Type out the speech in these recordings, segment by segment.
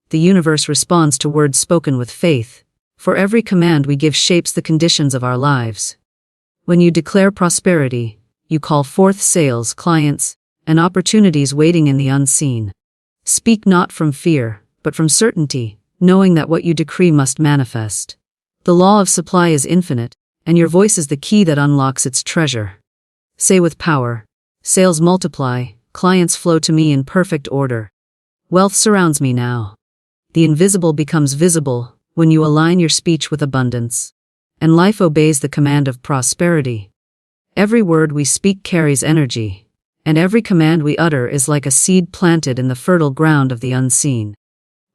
the universe responds to words spoken with faith, for every command we give shapes the conditions of our lives. When you declare prosperity, you call forth sales, clients, and opportunities waiting in the unseen. Speak not from fear, but from certainty, knowing that what you decree must manifest. The law of supply is infinite, and your voice is the key that unlocks its treasure. Say with power, sales multiply, clients flow to me in perfect order. Wealth surrounds me now. The invisible becomes visible when you align your speech with abundance, and life obeys the command of prosperity. Every word we speak carries energy, and every command we utter is like a seed planted in the fertile ground of the unseen.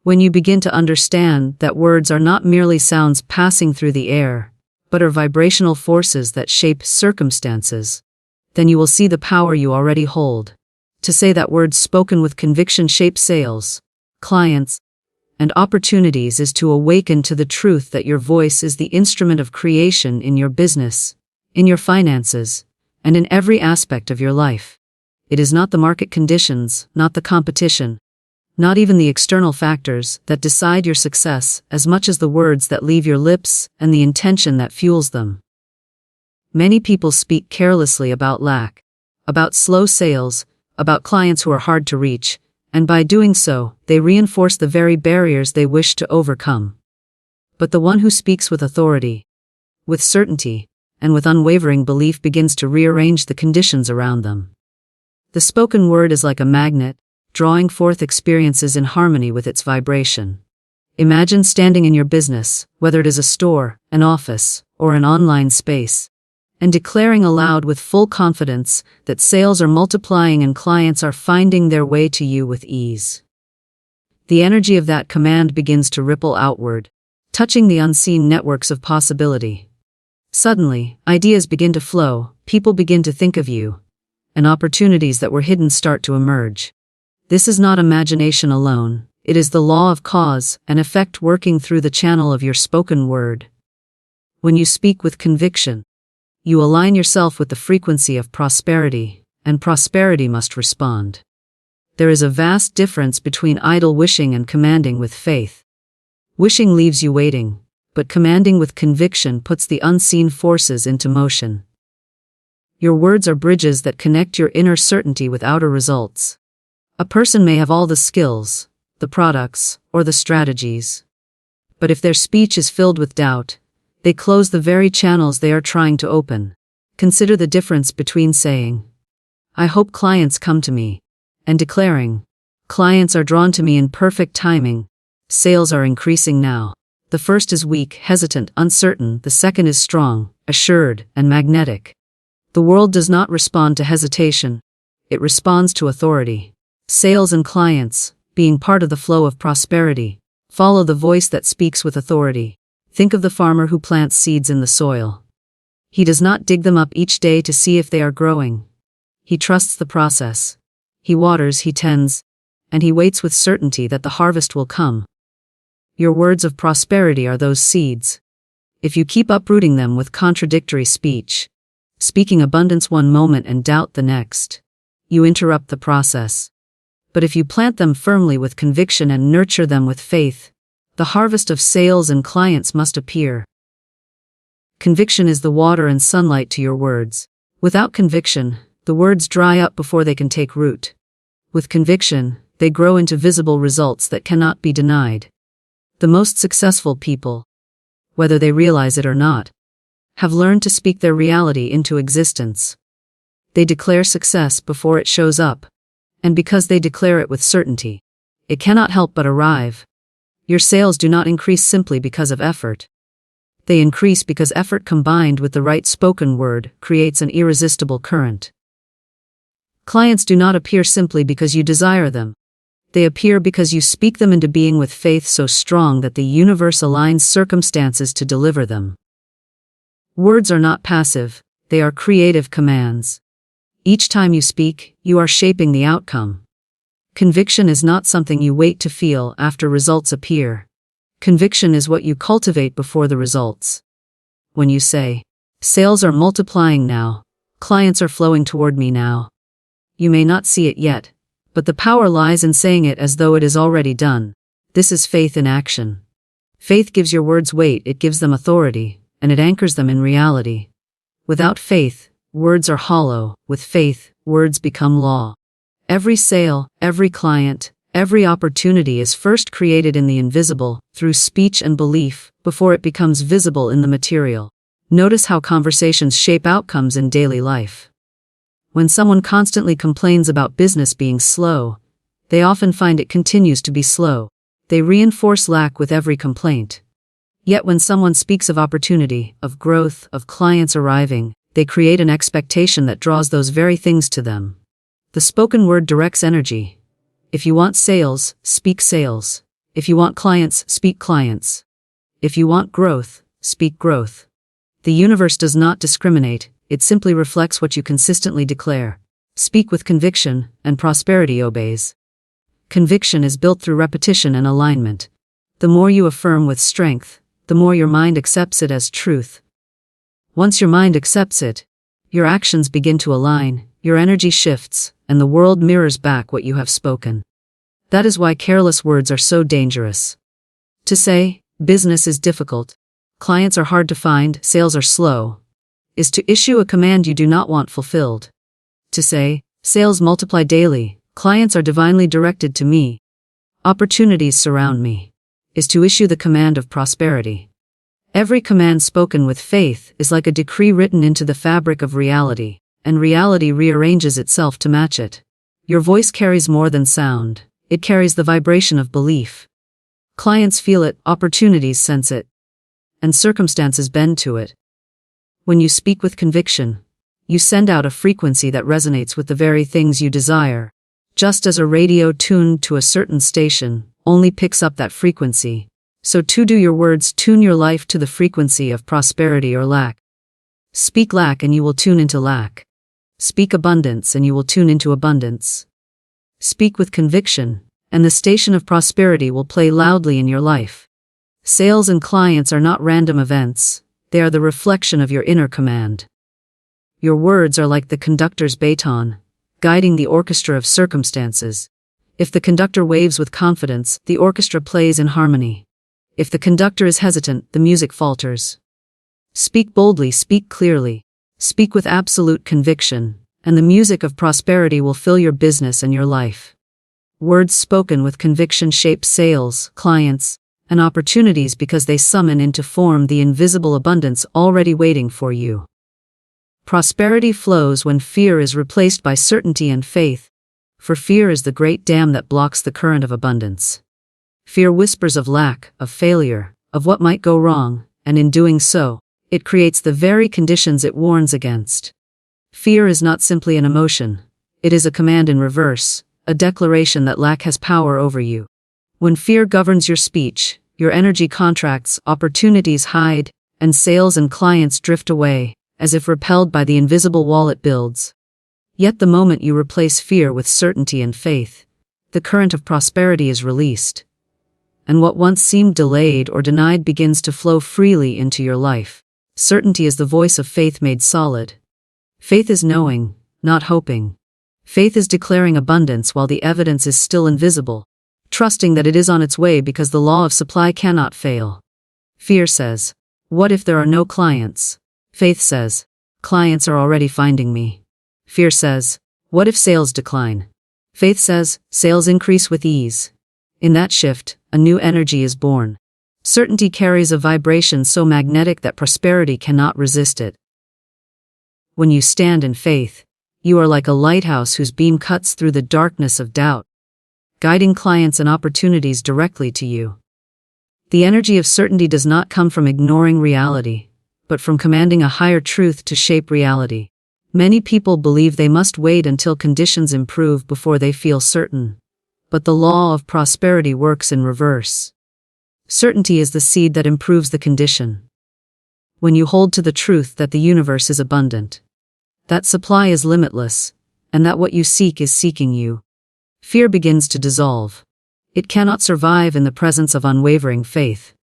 When you begin to understand that words are not merely sounds passing through the air, but are vibrational forces that shape circumstances, then you will see the power you already hold. To say that words spoken with conviction shape sales, clients, and opportunities is to awaken to the truth that your voice is the instrument of creation in your business, in your finances, and in every aspect of your life. It is not the market conditions, not the competition, not even the external factors that decide your success as much as the words that leave your lips and the intention that fuels them. Many people speak carelessly about lack, about slow sales, about clients who are hard to reach, and by doing so, they reinforce the very barriers they wish to overcome. But the one who speaks with authority, with certainty, and with unwavering belief begins to rearrange the conditions around them. The spoken word is like a magnet, drawing forth experiences in harmony with its vibration. Imagine standing in your business, whether it is a store, an office, or an online space, and declaring aloud with full confidence that sales are multiplying and clients are finding their way to you with ease. The energy of that command begins to ripple outward, touching the unseen networks of possibility. Suddenly, ideas begin to flow, people begin to think of you, and opportunities that were hidden start to emerge. This is not imagination alone, it is the law of cause and effect working through the channel of your spoken word. When you speak with conviction, you align yourself with the frequency of prosperity, and prosperity must respond. There is a vast difference between idle wishing and commanding with faith. Wishing leaves you waiting, but commanding with conviction puts the unseen forces into motion. Your words are bridges that connect your inner certainty with outer results. A person may have all the skills, the products, or the strategies. But if their speech is filled with doubt, they close the very channels they are trying to open. Consider the difference between saying, "I hope clients come to me," and declaring, "Clients are drawn to me in perfect timing. Sales are increasing now." The first is weak, hesitant, uncertain. The second is strong, assured, and magnetic. The world does not respond to hesitation. It responds to authority. Sales and clients, being part of the flow of prosperity, follow the voice that speaks with authority. Think of the farmer who plants seeds in the soil. He does not dig them up each day to see if they are growing. He trusts the process. He waters, he tends, and he waits with certainty that the harvest will come. Your words of prosperity are those seeds. If you keep uprooting them with contradictory speech, speaking abundance one moment and doubt the next, you interrupt the process. But if you plant them firmly with conviction and nurture them with faith, the harvest of sales and clients must appear. Conviction is the water and sunlight to your words. Without conviction, the words dry up before they can take root. With conviction, they grow into visible results that cannot be denied. The most successful people, whether they realize it or not, have learned to speak their reality into existence. They declare success before it shows up, and because they declare it with certainty, it cannot help but arrive. Your sales do not increase simply because of effort. They increase because effort combined with the right spoken word creates an irresistible current. Clients do not appear simply because you desire them. They appear because you speak them into being with faith so strong that the universe aligns circumstances to deliver them. Words are not passive, they are creative commands. Each time you speak, you are shaping the outcome. Conviction is not something you wait to feel after results appear. Conviction is what you cultivate before the results. When you say, "Sales are multiplying now, clients are flowing toward me now," you may not see it yet, but the power lies in saying it as though it is already done. This is faith in action. Faith gives your words weight, it gives them authority, and it anchors them in reality. Without faith, words are hollow. With faith, words become law. Every sale, every client, every opportunity is first created in the invisible, through speech and belief, before it becomes visible in the material. Notice how conversations shape outcomes in daily life. When someone constantly complains about business being slow, they often find it continues to be slow. They reinforce lack with every complaint. Yet when someone speaks of opportunity, of growth, of clients arriving, they create an expectation that draws those very things to them. The spoken word directs energy. If you want sales, speak sales. If you want clients, speak clients. If you want growth, speak growth. The universe does not discriminate, it simply reflects what you consistently declare. Speak with conviction, and prosperity obeys. Conviction is built through repetition and alignment. The more you affirm with strength, the more your mind accepts it as truth. Once your mind accepts it, your actions begin to align, your energy shifts, and the world mirrors back what you have spoken. That is why careless words are so dangerous. To say, business is difficult, clients are hard to find, sales are slow, is to issue a command you do not want fulfilled. To say, sales multiply daily, clients are divinely directed to me, opportunities surround me, is to issue the command of prosperity. Every command spoken with faith is like a decree written into the fabric of reality, and reality rearranges itself to match it. Your voice carries more than sound, it carries the vibration of belief. Clients feel it, opportunities sense it, and circumstances bend to it. When you speak with conviction, you send out a frequency that resonates with the very things you desire. Just as a radio tuned to a certain station only picks up that frequency, so too do your words tune your life to the frequency of prosperity or lack. Speak lack and you will tune into lack. Speak abundance and you will tune into abundance. Speak with conviction, and the station of prosperity will play loudly in your life. Sales and clients are not random events, they are the reflection of your inner command. Your words are like the conductor's baton, guiding the orchestra of circumstances. If the conductor waves with confidence, the orchestra plays in harmony. If the conductor is hesitant, the music falters. Speak boldly, speak clearly, speak with absolute conviction, and the music of prosperity will fill your business and your life. Words spoken with conviction shape sales, clients, and opportunities because they summon into form the invisible abundance already waiting for you. Prosperity flows when fear is replaced by certainty and faith, for fear is the great dam that blocks the current of abundance. Fear whispers of lack, of failure, of what might go wrong, and in doing so, it creates the very conditions it warns against. Fear is not simply an emotion, it is a command in reverse, a declaration that lack has power over you. When fear governs your speech, your energy contracts, opportunities hide, and sales and clients drift away, as if repelled by the invisible wall it builds. Yet the moment you replace fear with certainty and faith, the current of prosperity is released. And what once seemed delayed or denied begins to flow freely into your life. Certainty is the voice of faith made solid. Faith is knowing, not hoping. Faith is declaring abundance while the evidence is still invisible, trusting that it is on its way because the law of supply cannot fail. Fear says, "What if there are no clients?" Faith says, "Clients are already finding me." Fear says, "What if sales decline?" Faith says, "Sales increase with ease." In that shift, a new energy is born. Certainty carries a vibration so magnetic that prosperity cannot resist it. When you stand in faith, you are like a lighthouse whose beam cuts through the darkness of doubt, guiding clients and opportunities directly to you. The energy of certainty does not come from ignoring reality, but from commanding a higher truth to shape reality. Many people believe they must wait until conditions improve before they feel certain. But the law of prosperity works in reverse. Certainty is the seed that improves the condition. When you hold to the truth that the universe is abundant, that supply is limitless, and that what you seek is seeking you, fear begins to dissolve. It cannot survive in the presence of unwavering faith.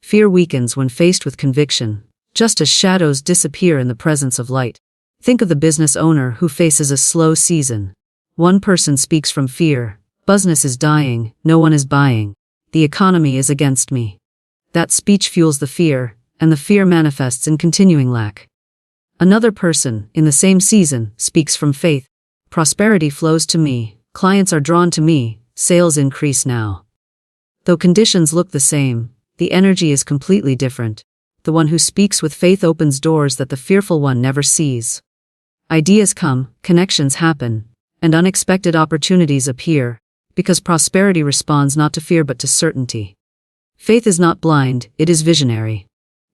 Fear weakens when faced with conviction, just as shadows disappear in the presence of light. Think of the business owner who faces a slow season. One person speaks from fear, "Business is dying, no one is buying." the economy is against me. That speech fuels the fear, and the fear manifests in continuing lack. Another person, in the same season, speaks from faith. Prosperity flows to me, clients are drawn to me, sales increase now. Though conditions look the same, the energy is completely different. The one who speaks with faith opens doors that the fearful one never sees. Ideas come, connections happen, and unexpected opportunities appear, because prosperity responds not to fear but to certainty. Faith is not blind, it is visionary.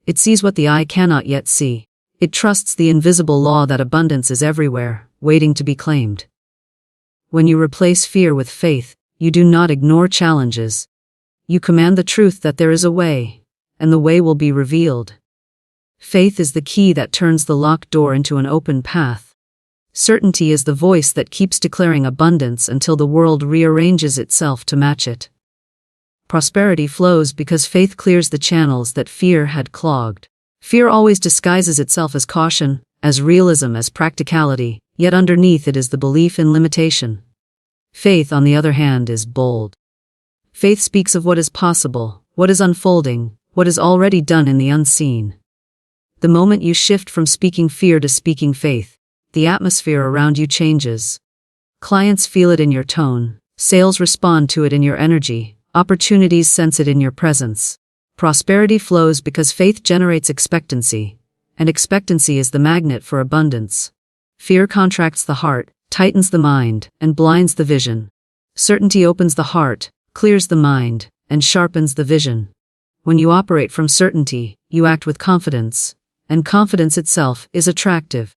It sees what the eye cannot yet see. It trusts the invisible law that abundance is everywhere, waiting to be claimed. When you replace fear with faith, you do not ignore challenges. You command the truth that there is a way, and the way will be revealed. Faith is the key that turns the locked door into an open path. Certainty is the voice that keeps declaring abundance until the world rearranges itself to match it. Prosperity flows because faith clears the channels that fear had clogged. Fear always disguises itself as caution, as realism, as practicality, yet underneath it is the belief in limitation. Faith, on the other hand, is bold. Faith speaks of what is possible, what is unfolding, what is already done in the unseen. The moment you shift from speaking fear to speaking faith, the atmosphere around you changes. Clients feel it in your tone, sales respond to it in your energy, opportunities sense it in your presence. Prosperity flows because faith generates expectancy, and expectancy is the magnet for abundance. Fear contracts the heart, tightens the mind, and blinds the vision. Certainty opens the heart, clears the mind, and sharpens the vision. When you operate from certainty, you act with confidence, and confidence itself is attractive.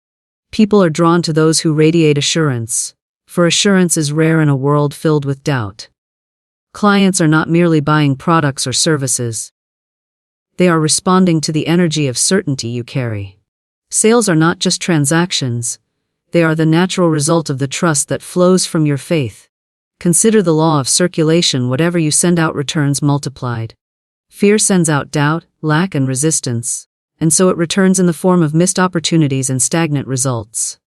People are drawn to those who radiate assurance, for assurance is rare in a world filled with doubt. Clients are not merely buying products or services. They are responding to the energy of certainty you carry. Sales are not just transactions, they are the natural result of the trust that flows from your faith. Consider the law of circulation: whatever you send out returns multiplied. Fear sends out doubt, lack, and resistance, and so it returns in the form of missed opportunities and stagnant results.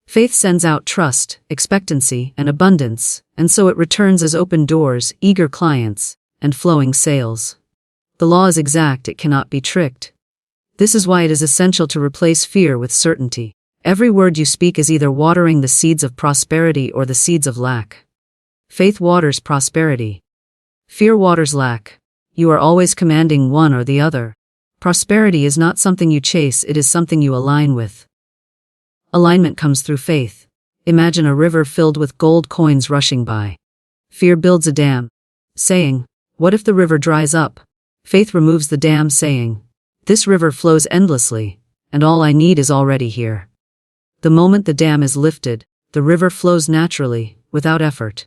Faith sends out trust, expectancy, and abundance, and so it returns as open doors, eager clients, and flowing sales. The law is exact, it cannot be tricked. This is why it is essential to replace fear with certainty. Every word you speak is either watering the seeds of prosperity or the seeds of lack. Faith waters prosperity. Fear waters lack. You are always commanding one or the other. Prosperity is not something you chase, it is something you align with. Alignment comes through faith. Imagine a river filled with gold coins rushing by. Fear builds a dam, saying, "What if the river dries up?" Faith removes the dam, saying, "This river flows endlessly, and all I need is already here." The moment the dam is lifted, the river flows naturally, without effort.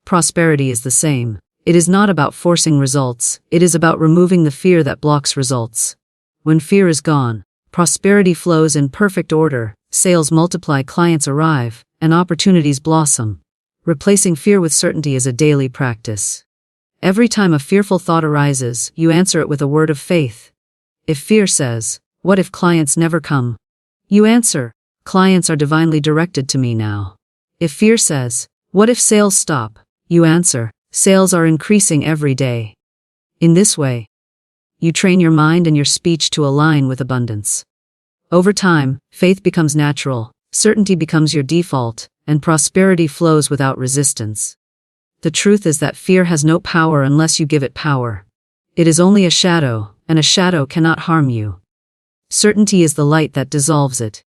Prosperity is the same. It is not about forcing results, it is about removing the fear that blocks results. When fear is gone, prosperity flows in perfect order, sales multiply, clients arrive, and opportunities blossom. Replacing fear with certainty is a daily practice. Every time a fearful thought arises, you answer it with a word of faith. If fear says, "What if clients never come?" you answer, "Clients are divinely directed to me now." If fear says, "What if sales stop?" you answer, "Sales are increasing every day." In this way, you train your mind and your speech to align with abundance. Over time, faith becomes natural, certainty becomes your default, and prosperity flows without resistance. The truth is that fear has no power unless you give it power. It is only a shadow, and a shadow cannot harm you. Certainty is the light that dissolves it.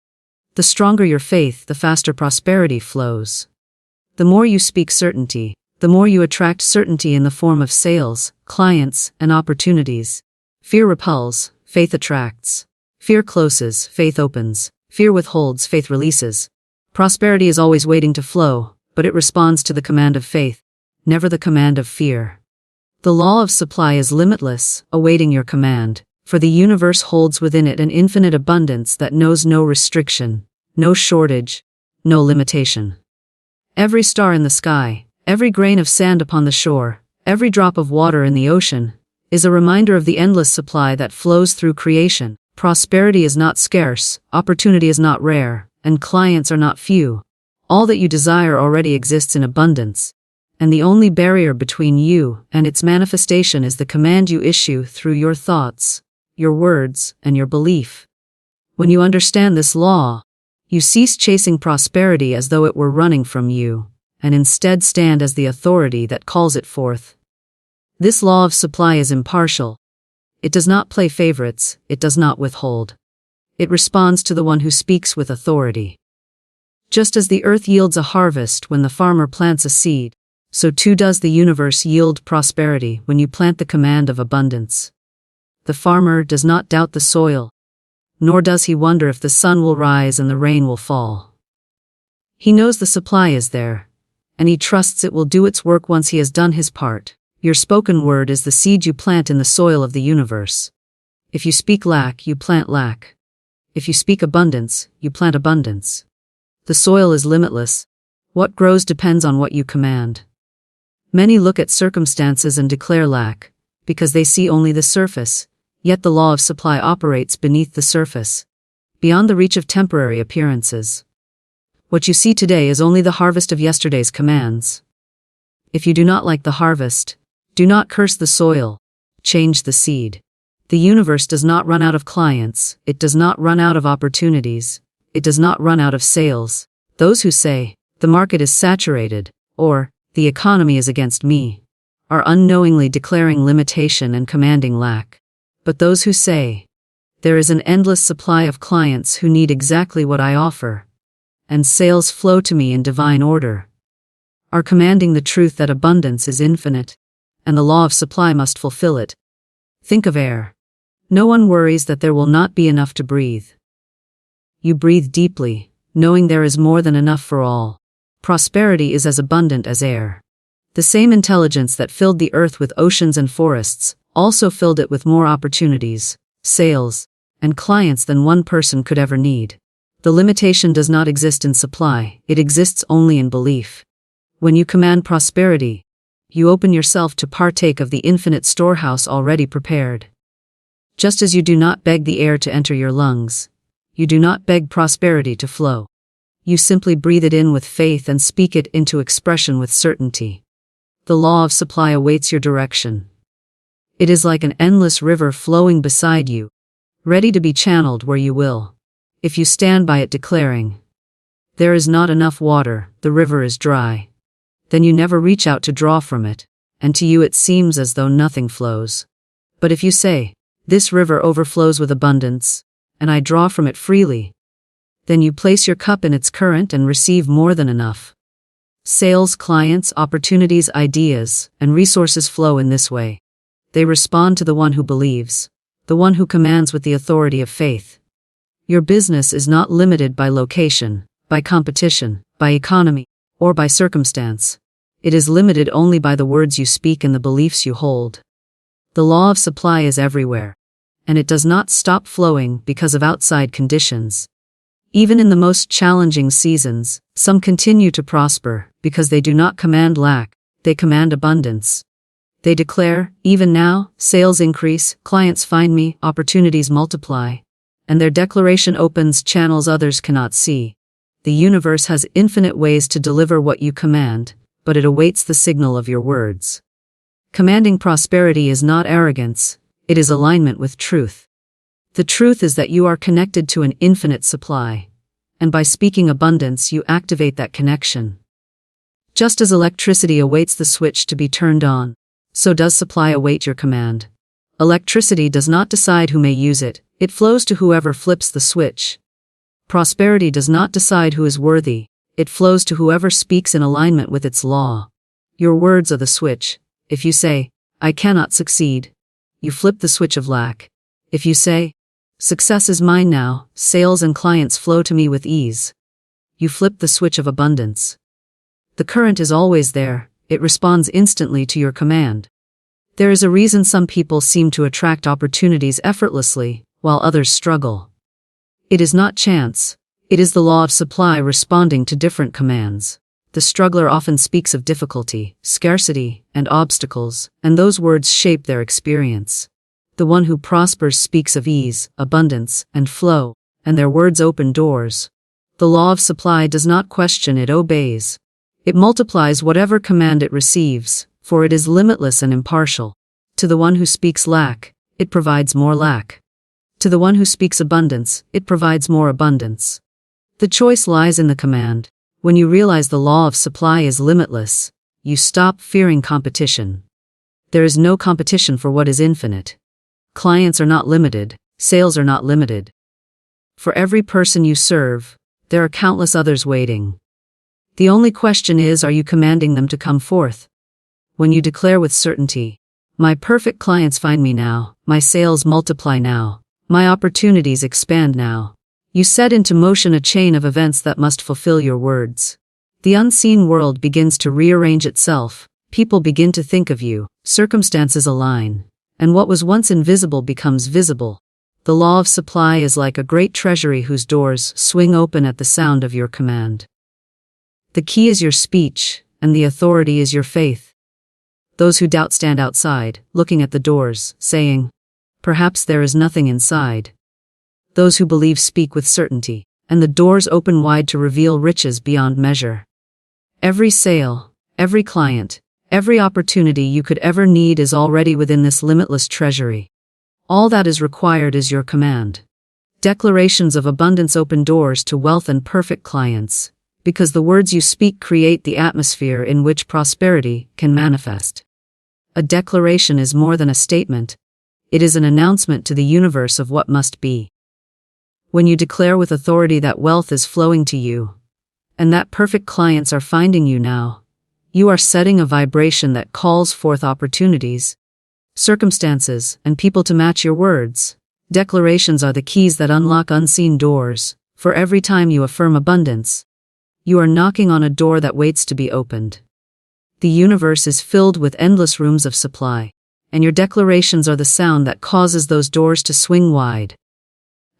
The stronger your faith, the faster prosperity flows. The more you speak certainty, the more you attract certainty in the form of sales, clients, and opportunities. Fear repels, faith attracts. Fear closes, faith opens. Fear withholds, faith releases. Prosperity is always waiting to flow, but it responds to the command of faith, never the command of fear. The law of supply is limitless, awaiting your command, for the universe holds within it an infinite abundance that knows no restriction, no shortage, no limitation. Every star in the sky, every grain of sand upon the shore, every drop of water in the ocean, is a reminder of the endless supply that flows through creation. Prosperity is not scarce, opportunity is not rare, and clients are not few. All that you desire already exists in abundance. and the only barrier between you and its manifestation is the command you issue through your thoughts, your words, and your belief. When you understand this law, you cease chasing prosperity as though it were running from you, and instead stand as the authority that calls it forth. This law of supply is impartial. It does not play favorites, it does not withhold. It responds to the one who speaks with authority. Just as the earth yields a harvest when the farmer plants a seed, so too does the universe yield prosperity when you plant the command of abundance. The farmer does not doubt the soil, nor does he wonder if the sun will rise and the rain will fall. He knows the supply is there, and he trusts it will do its work once he has done his part. Your spoken word is the seed you plant in the soil of the universe. If you speak lack, you plant lack. If you speak abundance, you plant abundance. The soil is limitless. What grows depends on what you command. Many look at circumstances and declare lack, because they see only the surface, yet the law of supply operates beneath the surface, beyond the reach of temporary appearances. What you see today is only the harvest of yesterday's commands. If you do not like the harvest, do not curse the soil, change the seed. The universe does not run out of clients, it does not run out of opportunities, it does not run out of sales. Those who say, the market is saturated, or, the economy is against me, are unknowingly declaring limitation and commanding lack. But those who say, there is an endless supply of clients who need exactly what I offer, and sales flow to me in divine order, are commanding the truth that abundance is infinite, and the law of supply must fulfill it. Think of air. No one worries that there will not be enough to breathe. You breathe deeply, knowing there is more than enough for all. Prosperity is as abundant as air. The same intelligence that filled the earth with oceans and forests also filled it with more opportunities, sales, and clients than one person could ever need. The limitation does not exist in supply, it exists only in belief. When you command prosperity, you open yourself to partake of the infinite storehouse already prepared. Just as you do not beg the air to enter your lungs, you do not beg prosperity to flow. You simply breathe it in with faith and speak it into expression with certainty. The law of supply awaits your direction. It is like an endless river flowing beside you, ready to be channeled where you will. If you stand by it declaring, there is not enough water, the river is dry, then you never reach out to draw from it, and to you it seems as though nothing flows. But if you say, this river overflows with abundance, and I draw from it freely, then you place your cup in its current and receive more than enough. Sales, clients, opportunities, ideas, and resources flow in this way. They respond to the one who believes, the one who commands with the authority of faith. Your business is not limited by location, by competition, by economy, or by circumstance. It is limited only by the words you speak and the beliefs you hold. The law of supply is everywhere, and it does not stop flowing because of outside conditions. Even in the most challenging seasons, some continue to prosper because they do not command lack, they command abundance. They declare, even now, sales increase, clients find me, opportunities multiply, and their declaration opens channels others cannot see. The universe has infinite ways to deliver what you command, but it awaits the signal of your words. Commanding prosperity is not arrogance, it is alignment with truth. The truth is that you are connected to an infinite supply, and by speaking abundance you activate that connection. Just as electricity awaits the switch to be turned on, so does supply await your command. Electricity does not decide who may use it, it flows to whoever flips the switch. Prosperity does not decide who is worthy, it flows to whoever speaks in alignment with its law. Your words are the switch. If you say, I cannot succeed, you flip the switch of lack. If you say, success is mine now, sales and clients flow to me with ease, you flip the switch of abundance. The current is always there, it responds instantly to your command. There is a reason some people seem to attract opportunities effortlessly, while others struggle. It is not chance, it is the law of supply responding to different commands. The struggler often speaks of difficulty, scarcity, and obstacles, and those words shape their experience. The one who prospers speaks of ease, abundance, and flow, and their words open doors. The law of supply does not question, it obeys. It multiplies whatever command it receives, for it is limitless and impartial. To the one who speaks lack, it provides more lack. To the one who speaks abundance, it provides more abundance. The choice lies in the command. When you realize the law of supply is limitless, you stop fearing competition. There is no competition for what is infinite. Clients are not limited, sales are not limited. For every person you serve, there are countless others waiting. The only question is, are you commanding them to come forth? When you declare with certainty, my perfect clients find me now, my sales multiply now, my opportunities expand now, you set into motion a chain of events that must fulfill your words. The unseen world begins to rearrange itself, people begin to think of you, circumstances align, and what was once invisible becomes visible. The law of supply is like a great treasury whose doors swing open at the sound of your command. The key is your speech, and the authority is your faith. Those who doubt stand outside, looking at the doors, saying, perhaps there is nothing inside. Those who believe speak with certainty, and the doors open wide to reveal riches beyond measure. Every sale, every client, every opportunity you could ever need is already within this limitless treasury. All that is required is your command. Declarations of abundance open doors to wealth and perfect clients, because the words you speak create the atmosphere in which prosperity can manifest. A declaration is more than a statement. It is an announcement to the universe of what must be. When you declare with authority that wealth is flowing to you, and that perfect clients are finding you now, you are setting a vibration that calls forth opportunities, circumstances, and people to match your words. Declarations are the keys that unlock unseen doors. For every time you affirm abundance, you are knocking on a door that waits to be opened. The universe is filled with endless rooms of supply, and your declarations are the sound that causes those doors to swing wide.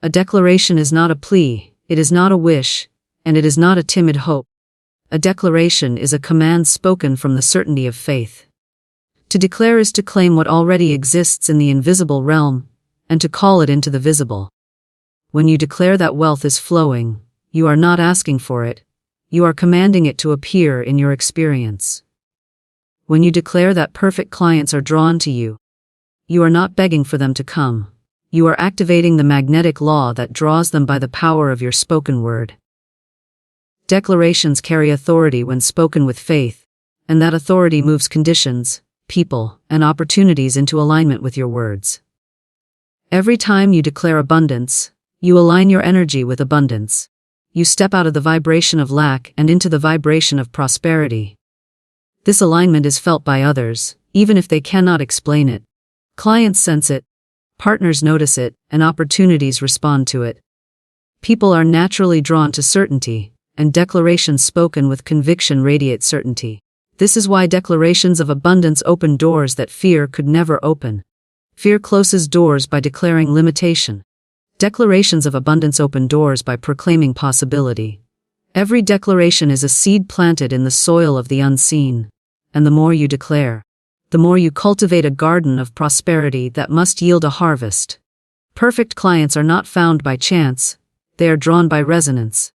A declaration is not a plea, it is not a wish, and it is not a timid hope. A declaration is a command spoken from the certainty of faith. To declare is to claim what already exists in the invisible realm, and to call it into the visible. When you declare that wealth is flowing, you are not asking for it, you are commanding it to appear in your experience. When you declare that perfect clients are drawn to you, you are not begging for them to come, you are activating the magnetic law that draws them by the power of your spoken word. Declarations carry authority when spoken with faith, and that authority moves conditions, people, and opportunities into alignment with your words. Every time you declare abundance, you align your energy with abundance. You step out of the vibration of lack and into the vibration of prosperity. This alignment is felt by others, even if they cannot explain it. Clients sense it, partners notice it, and opportunities respond to it. People are naturally drawn to certainty, and declarations spoken with conviction radiate certainty. This is why declarations of abundance open doors that fear could never open. Fear closes doors by declaring limitation. Declarations of abundance open doors by proclaiming possibility. Every declaration is a seed planted in the soil of the unseen, and the more you declare, the more you cultivate a garden of prosperity that must yield a harvest. Perfect clients are not found by chance, they are drawn by resonance.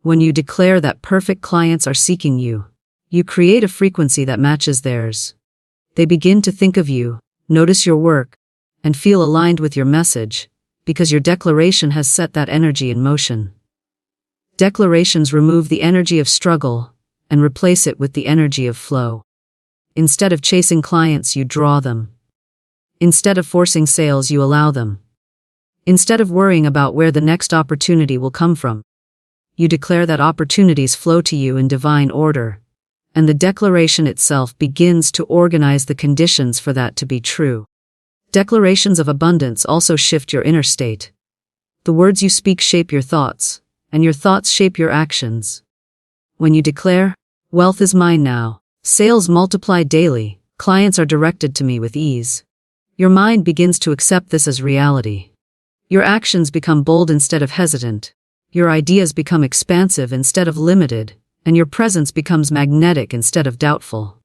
When you declare that perfect clients are seeking you, you create a frequency that matches theirs. They begin to think of you, notice your work, and feel aligned with your message, because your declaration has set that energy in motion. Declarations remove the energy of struggle and replace it with the energy of flow. Instead of chasing clients, you draw them. Instead of forcing sales, you allow them. Instead of worrying about where the next opportunity will come from, you declare that opportunities flow to you in divine order, and the declaration itself begins to organize the conditions for that to be true. Declarations of abundance also shift your inner state. The words you speak shape your thoughts, and your thoughts shape your actions. When you declare, wealth is mine now, sales multiply daily, clients are directed to me with ease, your mind begins to accept this as reality. Your actions become bold instead of hesitant, your ideas become expansive instead of limited, and your presence becomes magnetic instead of doubtful.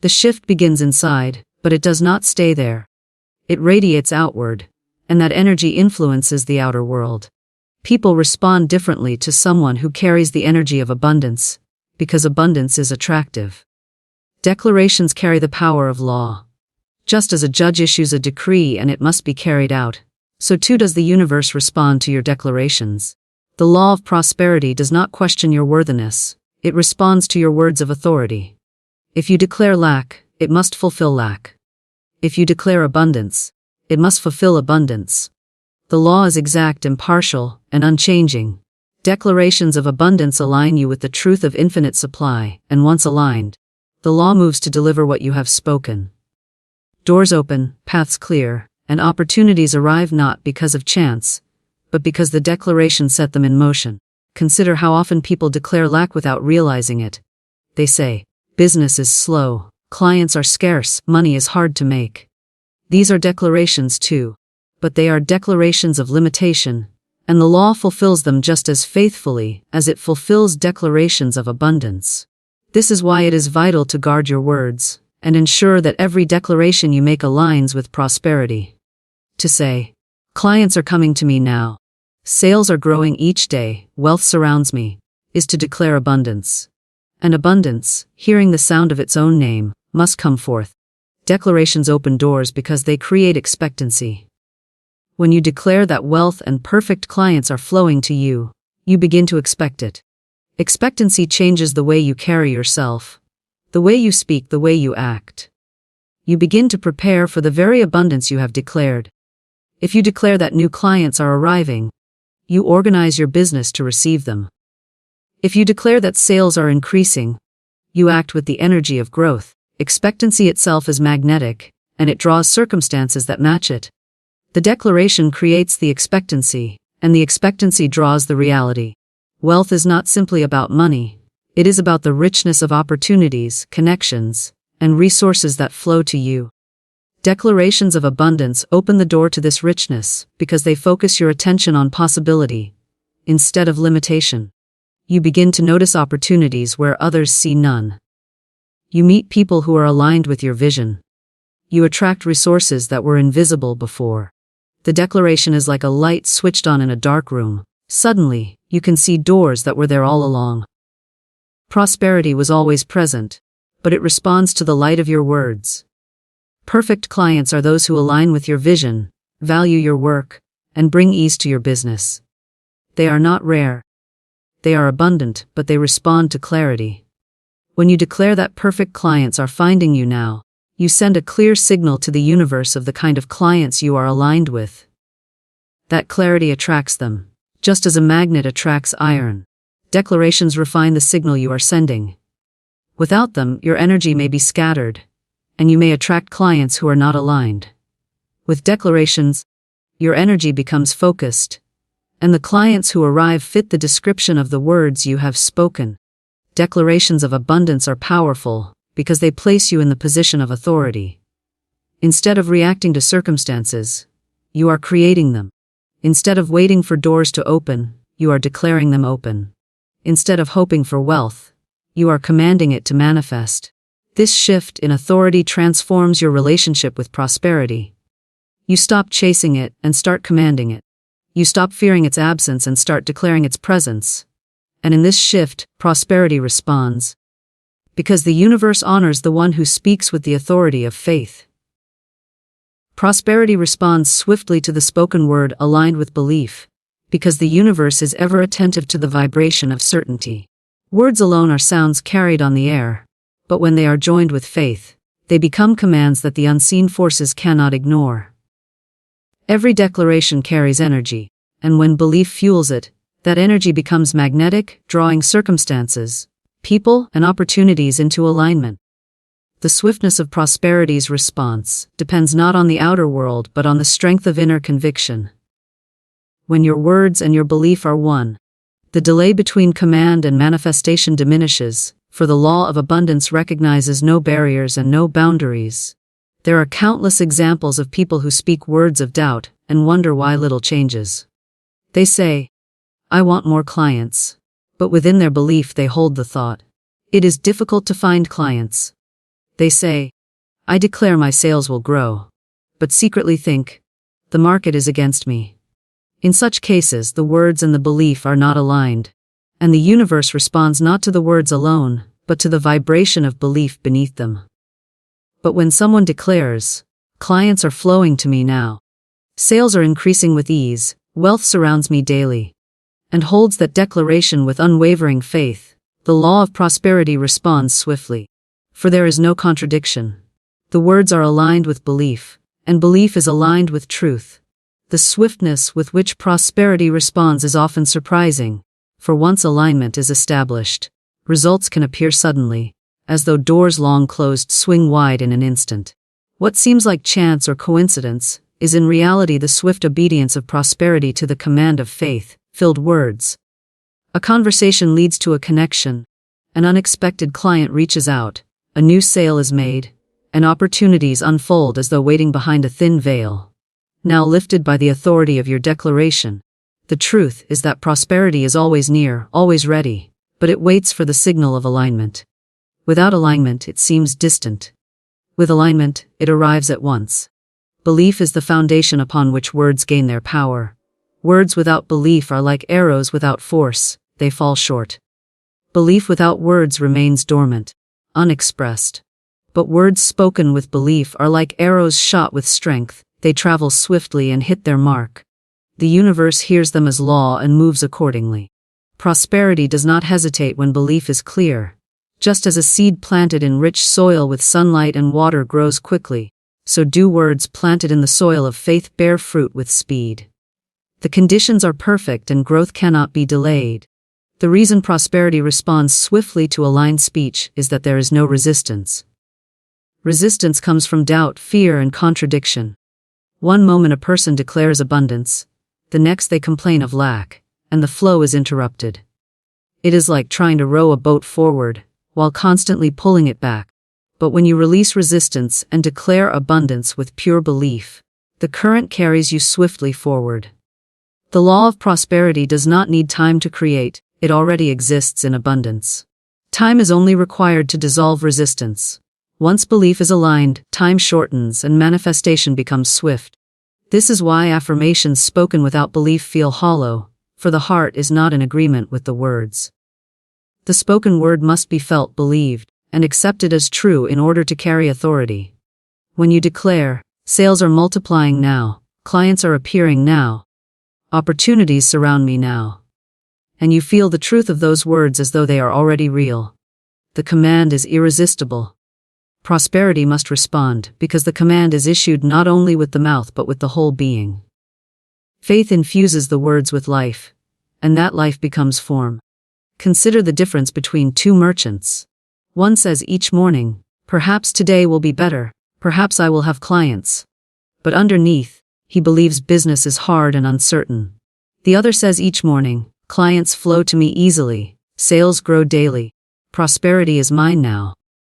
The shift begins inside, but it does not stay there. It radiates outward, and that energy influences the outer world. People respond differently to someone who carries the energy of abundance, because abundance is attractive. Declarations carry the power of law. Just as a judge issues a decree and it must be carried out, so too does the universe respond to your declarations. The law of prosperity does not question your worthiness, it responds to your words of authority. If you declare lack, it must fulfill lack. If you declare abundance, it must fulfill abundance. The law is exact, impartial, and unchanging. Declarations of abundance align you with the truth of infinite supply, and once aligned, the law moves to deliver what you have spoken. Doors open, paths clear, and opportunities arrive not because of chance, but because the declaration set them in motion. Consider how often people declare lack without realizing it. They say, business is slow, clients are scarce, money is hard to make. These are declarations too, but they are declarations of limitation, and the law fulfills them just as faithfully as it fulfills declarations of abundance. This is why it is vital to guard your words, and ensure that every declaration you make aligns with prosperity. To say, clients are coming to me now, sales are growing each day, wealth surrounds me, is to declare abundance. And abundance, hearing the sound of its own name, must come forth. Declarations open doors because they create expectancy. When you declare that wealth and perfect clients are flowing to you, you begin to expect it. Expectancy changes the way you carry yourself, the way you speak, the way you act. You begin to prepare for the very abundance you have declared. If you declare that new clients are arriving, you organize your business to receive them. If you declare that sales are increasing, you act with the energy of growth. Expectancy itself is magnetic, and it draws circumstances that match it. The declaration creates the expectancy, and the expectancy draws the reality. Wealth is not simply about money, it is about the richness of opportunities, connections, and resources that flow to you. Declarations of abundance open the door to this richness because they focus your attention on possibility instead of limitation. You begin to notice opportunities where others see none. You meet people who are aligned with your vision. You attract resources that were invisible before. The declaration is like a light switched on in a dark room. Suddenly, you can see doors that were there all along. Prosperity was always present, but it responds to the light of your words. Perfect clients are those who align with your vision, value your work, and bring ease to your business. They are not rare. They are abundant, but they respond to clarity. When you declare that perfect clients are finding you now, you send a clear signal to the universe of the kind of clients you are aligned with. That clarity attracts them, just as a magnet attracts iron. Declarations refine the signal you are sending. Without them, your energy may be scattered, and you may attract clients who are not aligned. With declarations, your energy becomes focused, and the clients who arrive fit the description of the words you have spoken. Declarations of abundance are powerful because they place you in the position of authority. Instead of reacting to circumstances, you are creating them. Instead of waiting for doors to open, you are declaring them open. Instead of hoping for wealth, you are commanding it to manifest. This shift in authority transforms your relationship with prosperity. You stop chasing it and start commanding it. You stop fearing its absence and start declaring its presence. And in this shift, prosperity responds. Because the universe honors the one who speaks with the authority of faith. Prosperity responds swiftly to the spoken word aligned with belief, because the universe is ever attentive to the vibration of certainty. Words alone are sounds carried on the air, but when they are joined with faith, they become commands that the unseen forces cannot ignore. Every declaration carries energy, and when belief fuels it, that energy becomes magnetic, drawing circumstances, people, and opportunities into alignment. The swiftness of prosperity's response depends not on the outer world but on the strength of inner conviction. When your words and your belief are one, the delay between command and manifestation diminishes, for the law of abundance recognizes no barriers and no boundaries. There are countless examples of people who speak words of doubt and wonder why little changes. They say, "I want more clients," but within their belief they hold the thought, "It is difficult to find clients." They say, "I declare my sales will grow," but secretly think, "The market is against me." In such cases, the words and the belief are not aligned. And the universe responds not to the words alone, but to the vibration of belief beneath them. But when someone declares, "Clients are flowing to me now. Sales are increasing with ease, wealth surrounds me daily," and holds that declaration with unwavering faith, the law of prosperity responds swiftly. For there is no contradiction. The words are aligned with belief, and belief is aligned with truth. The swiftness with which prosperity responds is often surprising, for once alignment is established, results can appear suddenly, as though doors long closed swing wide in an instant. What seems like chance or coincidence is in reality the swift obedience of prosperity to the command of faith-filled words. A conversation leads to a connection, an unexpected client reaches out, a new sale is made, and opportunities unfold as though waiting behind a thin veil. Now lifted by the authority of your declaration, the truth is that prosperity is always near, always ready, but it waits for the signal of alignment. Without alignment, it seems distant. With alignment, it arrives at once. Belief is the foundation upon which words gain their power. Words without belief are like arrows without force, they fall short. Belief without words remains dormant, unexpressed. But words spoken with belief are like arrows shot with strength, they travel swiftly and hit their mark. The universe hears them as law and moves accordingly. Prosperity does not hesitate when belief is clear. Just as a seed planted in rich soil with sunlight and water grows quickly, so do words planted in the soil of faith bear fruit with speed. The conditions are perfect and growth cannot be delayed. The reason prosperity responds swiftly to aligned speech is that there is no resistance. Resistance comes from doubt, fear, and contradiction. One moment a person declares abundance, the next they complain of lack, and the flow is interrupted. It is like trying to row a boat forward, while constantly pulling it back. But when you release resistance and declare abundance with pure belief, the current carries you swiftly forward. The law of prosperity does not need time to create, it already exists in abundance. Time is only required to dissolve resistance. Once belief is aligned, time shortens and manifestation becomes swift. This is why affirmations spoken without belief feel hollow, for the heart is not in agreement with the words. The spoken word must be felt, believed, and accepted as true in order to carry authority. When you declare, "Sales are multiplying now, clients are appearing now, opportunities surround me now," and you feel the truth of those words as though they are already real, the command is irresistible. Prosperity must respond, because the command is issued not only with the mouth but with the whole being. Faith infuses the words with life, and that life becomes form. Consider the difference between two merchants. One says each morning, "Perhaps today will be better, perhaps I will have clients." But underneath, he believes business is hard and uncertain. The other says each morning, "Clients flow to me easily, sales grow daily, prosperity is mine now."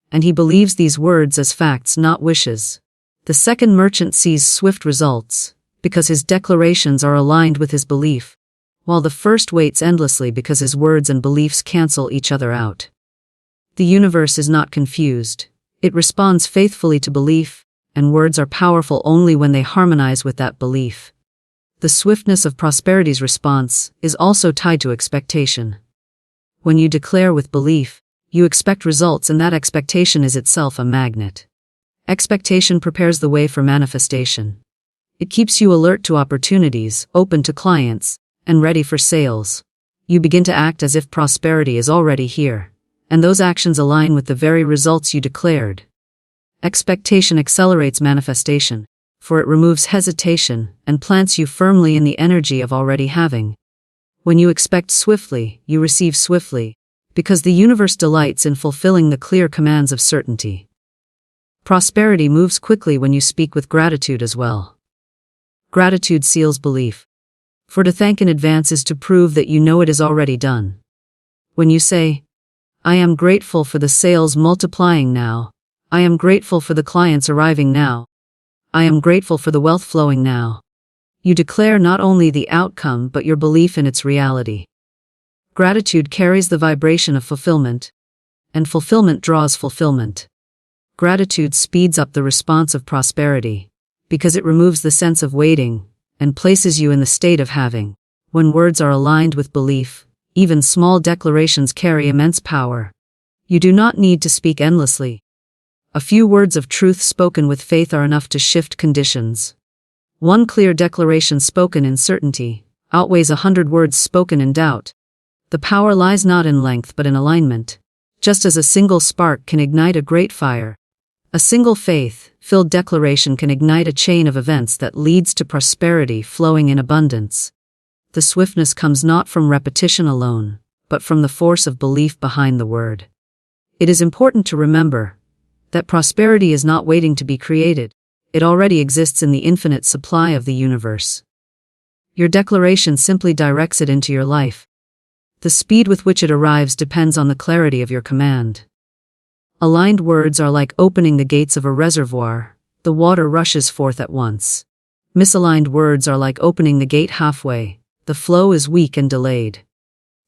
And he believes these words as facts, not wishes. The second merchant sees swift results, because his declarations are aligned with his belief, while the first waits endlessly because his words and beliefs cancel each other out. The universe is not confused. It responds faithfully to belief, and words are powerful only when they harmonize with that belief. The swiftness of prosperity's response is also tied to expectation. When you declare with belief, you expect results, and that expectation is itself a magnet. Expectation prepares the way for manifestation. It keeps you alert to opportunities, open to clients, and ready for sales. You begin to act as if prosperity is already here, and those actions align with the very results you declared. Expectation accelerates manifestation, for it removes hesitation and plants you firmly in the energy of already having. When you expect swiftly, you receive swiftly, because the universe delights in fulfilling the clear commands of certainty. Prosperity moves quickly when you speak with gratitude as well. Gratitude seals belief. For to thank in advance is to prove that you know it is already done. When you say, "I am grateful for the sales multiplying now. I am grateful for the clients arriving now. I am grateful for the wealth flowing now," you declare not only the outcome but your belief in its reality. Gratitude carries the vibration of fulfillment, and fulfillment draws fulfillment. Gratitude speeds up the response of prosperity, because it removes the sense of waiting, and places you in the state of having. When words are aligned with belief, Even small declarations carry immense power. You do not need to speak endlessly. A few words of truth spoken with faith are enough to shift conditions. One clear declaration spoken in certainty outweighs 100 words spoken in doubt. The power lies not in length but in alignment. Just as a single spark can ignite a great fire, a single faith-filled declaration can ignite a chain of events that leads to prosperity flowing in abundance. The swiftness comes not from repetition alone, but from the force of belief behind the word. It is important to remember that prosperity is not waiting to be created. It already exists in the infinite supply of the universe. Your declaration simply directs it into your life. The speed with which it arrives depends on the clarity of your command. Aligned words are like opening the gates of a reservoir. The water rushes forth at once. Misaligned words are like opening the gate halfway. The flow is weak and delayed.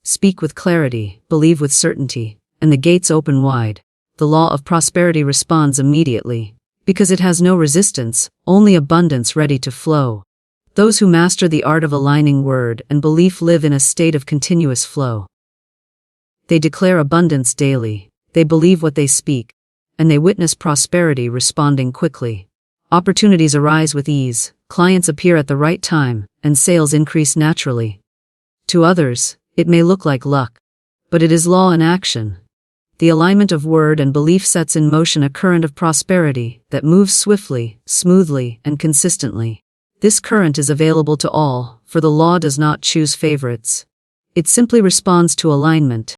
Speak with clarity, believe with certainty, and the gates open wide. The law of prosperity responds immediately, because it has no resistance, only abundance ready to flow. Those who master the art of aligning word and belief live in a state of continuous flow. They declare abundance daily, they believe what they speak, and they witness prosperity responding quickly. Opportunities arise with ease, clients appear at the right time, and sales increase naturally. To others, it may look like luck, but it is law in action. The alignment of word and belief sets in motion a current of prosperity that moves swiftly, smoothly, and consistently. This current is available to all, for the law does not choose favorites. It simply responds to alignment.